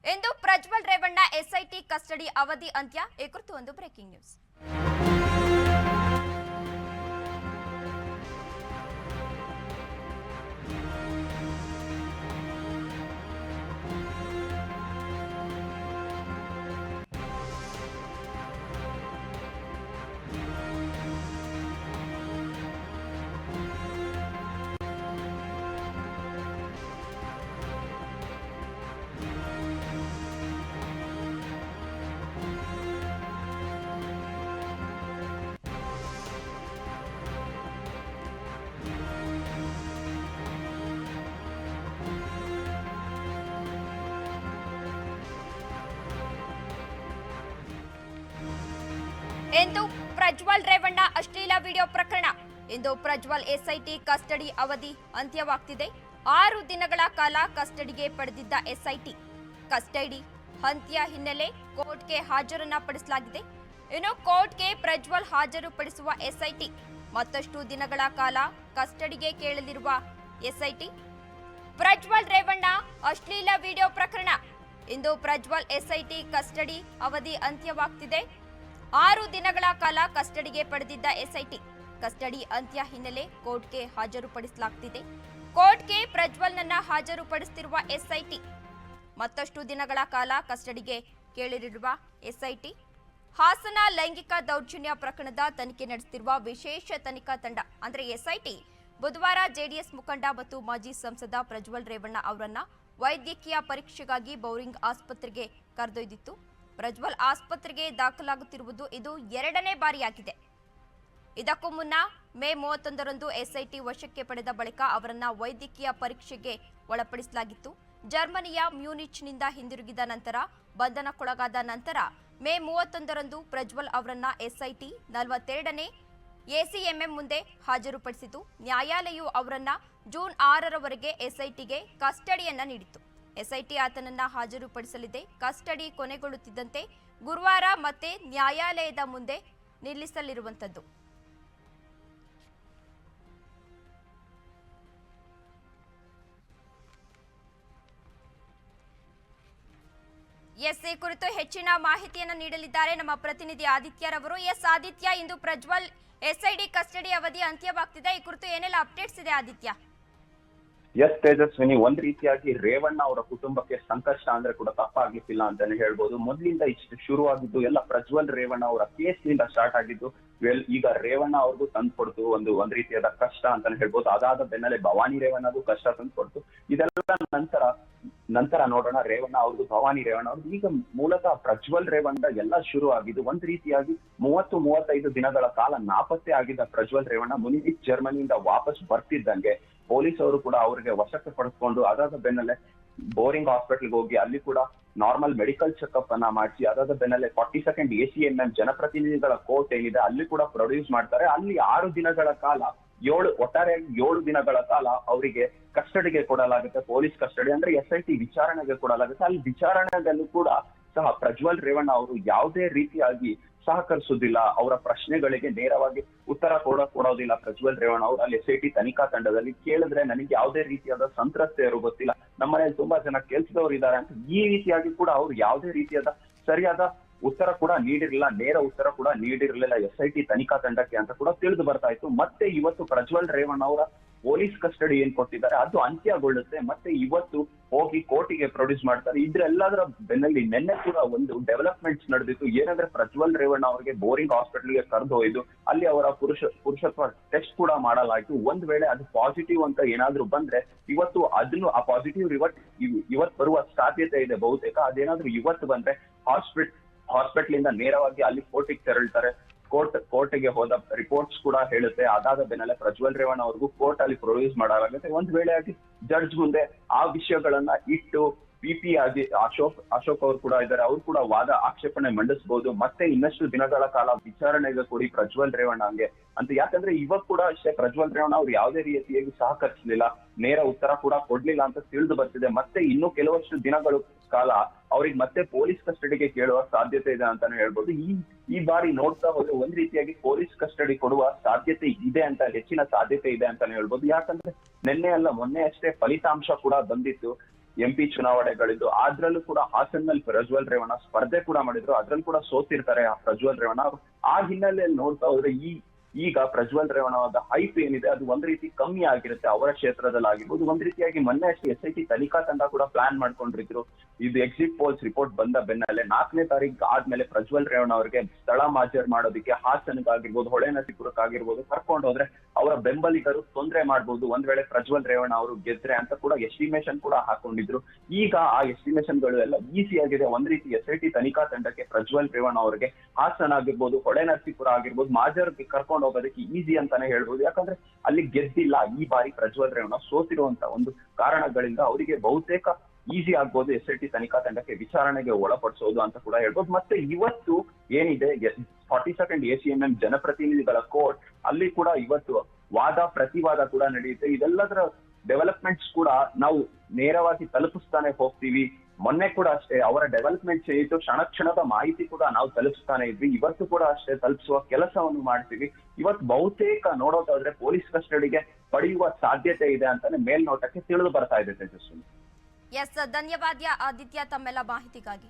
ಎಂದು Prajwal Revanna SIT custody ಅವಧಿ ಅಂತ್ಯ. ಈ ಕುರಿತು ಒಂದು ಬ್ರೇಕಿಂಗ್ ನ್ಯೂಸ್. ಎಂದು ಪ್ರಜ್ವಲ್ ರೇವಣ್ಣ ಅಶ್ಲೀಲ ವಿಡಿಯೋ ಪ್ರಕರಣ. ಇಂದು ಪ್ರಜ್ವಲ್ ಎಸ್ಐಟಿ ಕಸ್ಟಡಿ ಅವಧಿ ಅಂತ್ಯವಾಗ್ತಿದೆ. 6 ದಿನಗಳ ಕಾಲ ಕಸ್ಟಡಿಗೆ ಪಡೆದಿದ್ದ ಎಸ್ಐಟಿ ಕಸ್ಟಡಿ ಅಂತ್ಯ ಹಿನ್ನೆಲೆ ಕೋರ್ಟ್ಗೆ ಹಾಜರನ್ನ ಪಡಿಸಲಾಗಿದೆ. ಇನ್ನು ಕೋರ್ಟ್ಗೆ ಪ್ರಜ್ವಲ್ ಹಾಜರುಪಡಿಸುವ ಎಸ್ಐಟಿ ಮತ್ತಷ್ಟು ದಿನಗಳ ಕಾಲ ಕಸ್ಟಡಿಗೆ ಕೇಳಲಿರುವ ಎಸ್ಐಟಿ ಪ್ರಜ್ವಲ್ ರೇವಣ್ಣ ಅಶ್ಲೀಲ ವಿಡಿಯೋ ಪ್ರಕರಣ. ಇಂದು ಪ್ರಜ್ವಲ್ ಎಸ್ಐಟಿ ಕಸ್ಟಡಿ ಅವಧಿ ಅಂತ್ಯವಾಗ್ತಿದೆ. 6 ದಿನಗಳ ಕಾಲ ಕಸ್ಟಡಿಗೆ ಪಡೆದಿದ್ದ ಎಸ್ಐಟಿ ಕಸ್ಟಡಿ ಅಂತ್ಯ ಹಿನ್ನೆಲೆ ಕೋರ್ಟ್ಗೆ ಹಾಜರುಪಡಿಸಲಾಗುತ್ತಿದೆ. ಕೋರ್ಟ್ಗೆ ಪ್ರಜ್ವಲ್ನನ್ನ ಹಾಜರುಪಡಿಸುತ್ತಿರುವ ಎಸ್ಐಟಿ ಮತ್ತಷ್ಟು ದಿನಗಳ ಕಾಲ ಕಸ್ಟಡಿಗೆ ಕೇಳಲಿರುವ ಎಸ್ಐಟಿ ಹಾಸನ ಲೈಂಗಿಕ ದೌರ್ಜನ್ಯ ಪ್ರಕರಣದ ತನಿಖೆ ನಡೆಸುತ್ತಿರುವ ವಿಶೇಷ ತನಿಖಾ ತಂಡ ಅಂದ್ರೆ ಎಸ್ಐಟಿ ಬುಧವಾರ ಜೆಡಿಎಸ್ ಮುಖಂಡ ಮತ್ತು ಮಾಜಿ ಸಂಸದ ಪ್ರಜ್ವಲ್ ರೇವಣ್ಣ ಅವರನ್ನ ವೈದ್ಯಕೀಯ ಪರೀಕ್ಷೆಗಾಗಿ ಬೌರಿಂಗ್ ಆಸ್ಪತ್ರೆಗೆ ಕರೆದೊಯ್ದಿತ್ತು. ಪ್ರಜ್ವಲ್ ಆಸ್ಪತ್ರೆಗೆ ದಾಖಲಾಗುತ್ತಿರುವುದು ಇದು 2ನೇ ಬಾರಿಯಾಗಿದೆ. ಇದಕ್ಕೂ ಮುನ್ನ ಮೇ 31ರಂದು ಎಸ್ಐಟಿ ವಶಕ್ಕೆ ಪಡೆದ ಬಳಿಕ ಅವರನ್ನ ವೈದ್ಯಕೀಯ ಪರೀಕ್ಷೆಗೆ ಒಳಪಡಿಸಲಾಗಿತ್ತು. ಜರ್ಮನಿಯ ಮ್ಯೂನಿಚ್ನಿಂದ ಹಿಂದಿರುಗಿದ ನಂತರ ಬಂಧನಕ್ಕೊಳಗಾದ ನಂತರ ಮೇ 31ರಂದು ಪ್ರಜ್ವಲ್ ಅವರನ್ನ ಎಸ್ಐಟಿ 42ನೇ ಎಸಿಎಂಎಂ ಮುಂದೆ ಹಾಜರುಪಡಿಸಿತು. ನ್ಯಾಯಾಲಯವು ಅವರನ್ನ ಜೂನ್ 6ರವರೆಗೆ ಎಸ್ಐಟಿಗೆ ಕಸ್ಟಡಿಯನ್ನ ನೀಡಿತು. ಎಸ್ಐಟಿ ಆತನನ್ನ ಹಾಜರುಪಡಿಸಲಿದೆ. ಕಸ್ಟಡಿ ಕೊನೆಗೊಳ್ಳುತ್ತಿದ್ದಂತೆ ಗುರುವಾರ ಮತ್ತೆ ನ್ಯಾಯಾಲಯದ ಮುಂದೆ ನಿಲ್ಲಿಸಲಿರುವಂತದ್ದು. ಈ ಕುರಿತು ಹೆಚ್ಚಿನ ಮಾಹಿತಿಯನ್ನು ನೀಡಲಿದ್ದಾರೆ ನಮ್ಮ ಪ್ರತಿನಿಧಿ ಆದಿತ್ಯರವರು. ಆದಿತ್ಯ, ಇಂದು ಪ್ರಜ್ವಲ್ ಎಸ್ಐಟಿ ಕಸ್ಟಡಿ ಅವಧಿ ಅಂತ್ಯವಾಗ್ತಿದೆ. ಈ ಕುರಿತು ಏನೆಲ್ಲ ಅಪ್ಡೇಟ್ಸ್ ಇದೆ ಆದಿತ್ಯ? ತೇಜಸ್ವಿನಿ, ಒಂದ್ ರೀತಿಯಾಗಿ ರೇವಣ್ಣ ಅವರ ಕುಟುಂಬಕ್ಕೆ ಸಂಕಷ್ಟ ಅಂದ್ರೆ ಕೂಡ ತಪ್ಪಾಗ್ಲಿಕ್ಕಿಲ್ಲ ಅಂತಾನೆ ಹೇಳ್ಬೋದು. ಮೊದ್ಲಿಂದ ಇಷ್ಟು ಶುರುವಾಗಿದ್ದು ಎಲ್ಲ ಪ್ರಜ್ವಲ್ ರೇವಣ್ಣ ಅವರ ಕೇಸ್ ನಿಂದ ಸ್ಟಾರ್ಟ್ ಆಗಿದ್ದು ಈಗ ರೇವಣ್ಣ ಅವ್ರಿಗೂ ತಂದ್ಕೊಡ್ತು ಒಂದ್ ರೀತಿಯಾದ ಕಷ್ಟ ಅಂತಾನೆ ಹೇಳ್ಬೋದು. ಅದಾದ ಬೆನ್ನಲ್ಲೇ ಭವಾನಿ ರೇವಣ್ಣಗೂ ಕಷ್ಟ ತಂದ್ಕೊಡ್ತು. ಇದೆಲ್ಲ ನಂತರ ನೋಡೋಣ ರೇವಣ್ಣ ಅವ್ರದ್ದು, ಭವಾನಿ ರೇವಣ್ಣ ಅವ್ರದ್ದು. ಈಗ ಮೂಲತಃ ಪ್ರಜ್ವಲ್ ರೇವಣ್ಣ ಎಲ್ಲ ಶುರು ಆಗಿದ್ದು ಒಂದ್ ರೀತಿಯಾಗಿ 30-35 ದಿನಗಳ ಕಾಲ ನಾಪತ್ತೆ ಆಗಿದ್ದ ಪ್ರಜ್ವಲ್ ರೇವಣ್ಣ ಮುನಿಚ್ ಜರ್ಮನಿಯಿಂದ ವಾಪಸ್ ಬರ್ತಿದ್ದಂಗೆ ಪೊಲೀಸ್ ಅವರು ಕೂಡ ಅವರಿಗೆ ವಶಕ್ಕೆ ಪಡಿಸ್ಕೊಂಡು ಅದಾದ ಬೆನ್ನಲ್ಲೇ ಬೋರಿಂಗ್ ಹಾಸ್ಪಿಟಲ್ಗೆ ಹೋಗಿ ಅಲ್ಲಿ ಕೂಡ ನಾರ್ಮಲ್ ಮೆಡಿಕಲ್ ಚೆಕ್ಅಪ್ ಅನ್ನ ಮಾಡಿಸಿ ಅದಾದ ಬೆನ್ನಲ್ಲೇ 42nd ಎಸಿಎಂಎಂ ಜನಪ್ರತಿನಿಧಿಗಳ ಕೋರ್ಟ್ ಏನಿದೆ ಅಲ್ಲಿ ಕೂಡ ಪ್ರೊಡ್ಯೂಸ್ ಮಾಡ್ತಾರೆ. ಅಲ್ಲಿ 6 ದಿನಗಳ ಕಾಲ ಒಟ್ಟಾರೆಯಾಗಿ 7 ದಿನಗಳ ಕಾಲ ಅವರಿಗೆ ಕಸ್ಟಡಿಗೆ ಕೊಡಲಾಗುತ್ತೆ. ಪೊಲೀಸ್ ಕಸ್ಟಡಿ ಅಂದ್ರೆ ಎಸ್ಐಟಿ ವಿಚಾರಣೆಗೆ ಕೊಡಲಾಗುತ್ತೆ. ಅಲ್ಲಿ ವಿಚಾರಣೆಯಲ್ಲೂ ಕೂಡ ಸಹ ಪ್ರಜ್ವಲ್ ರೇವಣ್ಣ ಅವರು ಯಾವುದೇ ರೀತಿಯಾಗಿ ಸಹಕರಿಸುವುದಿಲ್ಲ. ಅವರ ಪ್ರಶ್ನೆಗಳಿಗೆ ನೇರವಾಗಿ ಉತ್ತರ ಕೊಡೋದಿಲ್ಲ ಪ್ರಜ್ವಲ್ ರೇವಣ್ಣ ಅವರು. ಅಲ್ಲಿ ಎಸ್ಐಟಿ ತನಿಖಾ ತಂಡದಲ್ಲಿ ಕೇಳಿದ್ರೆ ನನಗೆ ಯಾವುದೇ ರೀತಿಯಾದ ಸಂತ್ರಸ್ತೆಯರು ಗೊತ್ತಿಲ್ಲ, ನಮ್ಮನೇಲಿ ತುಂಬಾ ಜನ ಕೆಲ್ಸದವರು ಇದ್ದಾರೆ ಅಂತ ಈ ರೀತಿಯಾಗಿ ಕೂಡ ಅವ್ರು ಯಾವುದೇ ರೀತಿಯಾದ ಸರಿಯಾದ ಉತ್ತರ ಕೂಡ ನೀಡಿರಲಿಲ್ಲ, ನೇರ ಉತ್ತರ ಕೂಡ ನೀಡಿರಲಿಲ್ಲ ಎಸ್ಐಟಿ ತನಿಖಾ ತಂಡಕ್ಕೆ ಅಂತ ಕೂಡ ತಿಳಿದು ಬರ್ತಾ ಇತ್ತು. ಮತ್ತೆ ಇವತ್ತು ಪ್ರಜ್ವಲ್ ರೇವಣ್ಣ ಅವರ ಪೊಲೀಸ್ ಕಸ್ಟಡಿ ಏನ್ ಕೊಟ್ಟಿದ್ದಾರೆ ಅದು ಅಂತ್ಯಗೊಳ್ಳುತ್ತೆ. ಮತ್ತೆ ಇವತ್ತು ಹೋಗಿ ಕೋರ್ಟಿಗೆ ಪ್ರೊಡ್ಯೂಸ್ ಮಾಡ್ತಾರೆ. ಇದ್ರೆಲ್ಲದರ ಬೆನ್ನಲ್ಲಿ ನಿನ್ನೆ ಕೂಡ ಒಂದು ಡೆವಲಪ್ಮೆಂಟ್ಸ್ ನಡೆದಿತ್ತು. ಏನಂದ್ರೆ ಪ್ರಜ್ವಲ್ ರೇವಣ್ಣ ಅವರಿಗೆ ಬೋರಿಂಗ್ ಹಾಸ್ಪಿಟಲ್ಗೆ ಕರೆದು ಒಯ್ದು ಅಲ್ಲಿ ಅವರ ಪುರುಷತ್ವ ಟೆಸ್ಟ್ ಕೂಡ ಮಾಡಲಾಯಿತು. ಒಂದ್ ವೇಳೆ ಅದು ಪಾಸಿಟಿವ್ ಅಂತ ಏನಾದ್ರೂ ಬಂದ್ರೆ ಇವತ್ತು ಅದನ್ನು ಆ ಪಾಸಿಟಿವ್ ಇವತ್ತು ಬರುವ ಸಾಧ್ಯತೆ ಇದೆ ಬಹುತೇಕ. ಅದೇನಾದ್ರೂ ಇವತ್ತು ಬಂದ್ರೆ ಹಾಸ್ಪಿಟಲ್ ಇಂದ ನೇರವಾಗಿ ಅಲ್ಲಿ ಕೋರ್ಟಿಗೆ ತೆರಳ್ತಾರೆ. ಕೋರ್ಟ್ಗೆ ಹೋದ ರಿಪೋರ್ಟ್ಸ್ ಕೂಡ ಹೇಳುತ್ತೆ. ಅದಾದ ಬೆನ್ನಲ್ಲೇ ಪ್ರಜ್ವಲ್ ರೇವಣ್ಣ ಅವ್ರಿಗೂ ಕೋರ್ಟ್ ಅಲ್ಲಿ ಪ್ರೊಡ್ಯೂಸ್ ಮಾಡಲಾಗುತ್ತೆ. ಒಂದ್ ವೇಳೆ ಆಗಿ ಜಡ್ಜ್ ಮುಂದೆ ಆ ವಿಷಯಗಳನ್ನ ಇಟ್ಟು ಪಿಪಿ ಆಗಿ ಅಶೋಕ್ ಅವರು ಕೂಡ ಇದ್ದಾರೆ, ಅವ್ರು ಕೂಡ ವಾದ ಆಕ್ಷೇಪಣೆ ಮಂಡಿಸಬಹುದು. ಮತ್ತೆ ಇನ್ನಷ್ಟು ದಿನಗಳ ಕಾಲ ವಿಚಾರಣೆಗೆ ಕೊಡಿ ಪ್ರಜ್ವಲ್ ರೇವಣ್ಣಗೆ ಅಂತ. ಯಾಕಂದ್ರೆ ಇವಾಗ ಕೂಡ ಅಷ್ಟೇ ಪ್ರಜ್ವಲ್ ರೇವಣ್ಣ ಅವ್ರು ಯಾವುದೇ ರೀತಿಯಾಗಿ ಸಹಕರಿಸಲಿಲ್ಲ, ನೇರ ಉತ್ತರ ಕೂಡ ಕೊಡ್ಲಿಲ್ಲ ಅಂತ ತಿಳಿದು ಬರ್ತಿದೆ. ಮತ್ತೆ ಇನ್ನು ಕೆಲವಷ್ಟು ದಿನಗಳ ಕಾಲ ಅವ್ರಿಗೆ ಮತ್ತೆ ಪೊಲೀಸ್ ಕಸ್ಟಡಿಗೆ ಕೇಳುವ ಸಾಧ್ಯತೆ ಇದೆ ಅಂತಾನೆ ಹೇಳ್ಬೋದು. ಈ ಬಾರಿ ನೋಡ್ತಾ ಹೋದ್ರೆ ಒಂದ್ ರೀತಿಯಾಗಿ ಪೊಲೀಸ್ ಕಸ್ಟಡಿ ಕೊಡುವ ಸಾಧ್ಯತೆ ಇದೆ ಅಂತ, ಹೆಚ್ಚಿನ ಸಾಧ್ಯತೆ ಇದೆ ಅಂತಾನೆ ಹೇಳ್ಬೋದು. ಯಾಕಂದ್ರೆ ನಿನ್ನೆ ಅಲ್ಲ ಮೊನ್ನೆ ಅಷ್ಟೇ ಫಲಿತಾಂಶ ಕೂಡ ಬಂದಿತ್ತು. MP ಚುನಾವಣೆಗಳಿದ್ದು ಅದ್ರಲ್ಲೂ ಕೂಡ ಹಾಸನ್ನಲ್ಲಿ ಪ್ರಜ್ವಲ್ ರೇವಣ್ಣ ಸ್ಪರ್ಧೆ ಕೂಡ ಮಾಡಿದ್ರು, ಅದ್ರಲ್ಲೂ ಕೂಡ ಸೋತಿರ್ತಾರೆ ಆ ಪ್ರಜ್ವಲ್ ರೇವಣ್ಣ. ಆ ಹಿನ್ನೆಲೆಯಲ್ಲಿ ನೋಡ್ತಾ ಹೋದ್ರೆ ಈಗ ಪ್ರಜ್ವಲ್ ರೇವಣ್ಣ ಅವರ ಹೈಪ್ ಏನಿದೆ ಅದು ಒಂದ್ ರೀತಿ ಕಮ್ಮಿ ಆಗಿರುತ್ತೆ ಅವರ ಕ್ಷೇತ್ರದಲ್ಲಿ ಆಗಿರ್ಬೋದು. ಒಂದ್ ರೀತಿಯಾಗಿ ಮೊನ್ನೆ ಅಷ್ಟೇ SIT ತನಿಖಾ ತಂಡ ಕೂಡ ಪ್ಲಾನ್ ಮಾಡ್ಕೊಂಡಿದ್ರು. ಇದು ಎಕ್ಸಿಟ್ ಪೋಲ್ಸ್ ರಿಪೋರ್ಟ್ ಬಂದ ಬೆನ್ನಲ್ಲೇ 4ನೇ ತಾರೀಕು ಆದ್ಮೇಲೆ ಪ್ರಜ್ವಲ್ ರೇವಣ್ಣ ಅವರಿಗೆ ಸ್ಥಳ ಮಾಜರ್ ಮಾಡೋದಕ್ಕೆ ಹಾಸನಕ್ಕಾಗಿರ್ಬೋದು, ಹೊಳೆನರಸೀಪುರಕ್ಕಾಗಿರ್ಬೋದು ಕರ್ಕೊಂಡು ಹೋದ್ರೆ ಅವರ ಬೆಂಬಲಿಗರು ತೊಂದರೆ ಮಾಡ್ಬೋದು ಒಂದ್ ವೇಳೆ ಪ್ರಜ್ವಲ್ ರೇವಣ್ಣ ಅವರು ಗೆದ್ರೆ ಅಂತ ಕೂಡ ಎಸ್ಟಿಮೇಷನ್ ಕೂಡ ಹಾಕೊಂಡಿದ್ರು. ಈಗ ಆ ಎಸ್ಟಿಮೇಷನ್ ಗಳು ಎಲ್ಲ ಈಸಿ ಆಗಿದೆ. ಒಂದ್ ರೀತಿ SIT ತನಿಖಾ ತಂಡಕ್ಕೆ ಪ್ರಜ್ವಲ್ ರೇವಣ್ಣ ಅವರಿಗೆ ಹಾಸನ ಆಗಿರ್ಬೋದು, ಹೊಳೆನರಸೀಪುರ ಆಗಿರ್ಬೋದು ಮಾಜರ್ಗೆ ಕರ್ಕೊಂಡು ಹೋಗೋದಕ್ಕೆ ಈಸಿ ಅಂತಾನೆ ಹೇಳ್ಬೋದು. ಯಾಕಂದ್ರೆ ಅಲ್ಲಿ ಗೆದ್ದಿಲ್ಲ ಈ ಬಾರಿ ಪ್ರಜ್ವಲ್ ರೇವಣ್ಣ ಸೋತಿರುವಂತ ಒಂದು ಕಾರಣಗಳಿಂದ ಅವರಿಗೆ ಬಹುತೇಕ ಈಸಿ ಆಗ್ಬೋದು SIT ತನಿಖಾ ತಂಡಕ್ಕೆ ವಿಚಾರಣೆಗೆ ಒಳಪಡಿಸೋದು ಅಂತ ಕೂಡ ಹೇಳ್ಬೋದು. ಮತ್ತೆ ಇವತ್ತು ಏನಿದೆ 42nd ACMM ಜನಪ್ರತಿನಿಧಿಗಳ ಕೋರ್ಟ್ ಅಲ್ಲಿ ಕೂಡ ಇವತ್ತು ವಾದ ಪ್ರತಿವಾದ ಕೂಡ ನಡೆಯುತ್ತೆ. ಇದೆಲ್ಲದರ ಡೆವಲಪ್ಮೆಂಟ್ಸ್ ಕೂಡ ನಾವು ನೇರವಾಗಿ ತಲುಪಿಸ್ತಾನೆ ಹೋಗ್ತೀವಿ. ಮೊನ್ನೆ ಕೂಡ ಅಷ್ಟೇ ಅವರ ಡೆವಲಪ್ಮೆಂಟ್ಸ್ ಏನಿತ್ತು ಕ್ಷಣದ ಮಾಹಿತಿ ಕೂಡ ನಾವು ತಲುಪಿಸ್ತಾನೆ ಇದ್ವಿ. ಇವತ್ತು ಕೂಡ ಅಷ್ಟೇ ತಲುಪಿಸುವ ಕೆಲಸವನ್ನು ಮಾಡ್ತೀವಿ. ಇವತ್ತು ಬಹುತೇಕ ನೋಡೋದಾದ್ರೆ ಪೊಲೀಸ್ ಕಸ್ಟಡಿಗೆ ಪಡೆಯುವ ಸಾಧ್ಯತೆ ಇದೆ ಅಂತಾನೆ ಮೇಲ್ನೋಟಕ್ಕೆ ತಿಳಿದು ಬರ್ತಾ ಇದೆ ತೇಜಸ್ವಿನಿ. ಎಸ್, ಧನ್ಯವಾದ ಆದಿತ್ಯ ತಮ್ಮೆಲ್ಲ ಮಾಹಿತಿಗಾಗಿ.